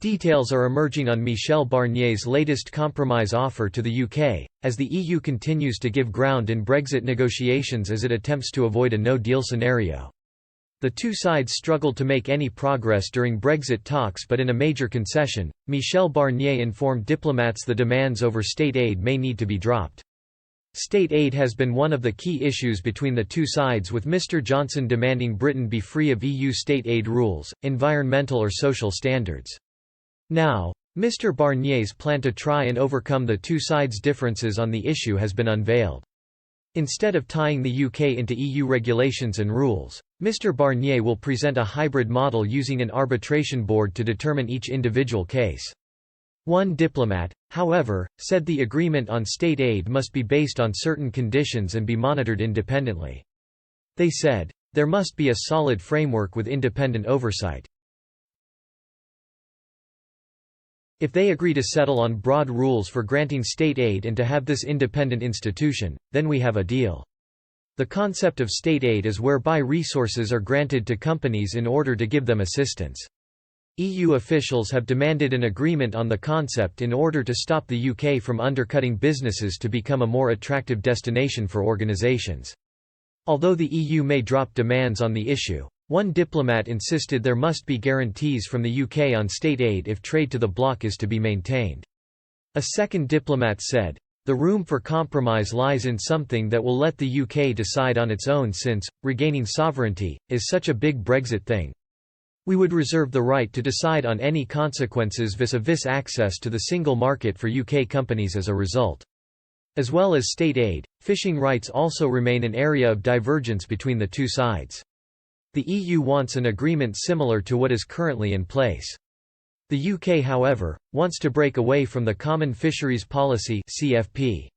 Details are emerging on Michel Barnier's latest compromise offer to the UK, as the EU continues to give ground in Brexit negotiations as it attempts to avoid a no-deal scenario. The two sides struggled to make any progress during Brexit talks, but in a major concession, Michel Barnier informed diplomats the demands over state aid may need to be dropped. State aid has been one of the key issues between the two sides, with Mr Johnson demanding Britain be free of EU state aid rules, environmental or social standards. Now, Mr Barnier's plan to try and overcome the two sides' differences on the issue has been unveiled. Instead of tying the UK into EU regulations and rules, Mr Barnier will present a hybrid model using an arbitration board to determine each individual case. One diplomat, however, said the agreement on state aid must be based on certain conditions and be monitored independently. They said, "There must be a solid framework with independent oversight. If they agree to settle on broad rules for granting state aid and to have this independent institution, then we have a deal." The concept of state aid is whereby resources are granted to companies in order to give them assistance. EU officials have demanded an agreement on the concept in order to stop the UK from undercutting businesses to become a more attractive destination for organisations. Although the EU may drop demands on the issue, one diplomat insisted there must be guarantees from the UK on state aid if trade to the bloc is to be maintained. A second diplomat said, "The room for compromise lies in something that will let the UK decide on its own since, regaining sovereignty, is such a big Brexit thing. We would reserve the right to decide on any consequences vis-a-vis access to the single market for UK companies as a result." As well as state aid, fishing rights also remain an area of divergence between the two sides. The EU wants an agreement similar to what is currently in place. The UK, however, wants to break away from the Common Fisheries Policy (CFP).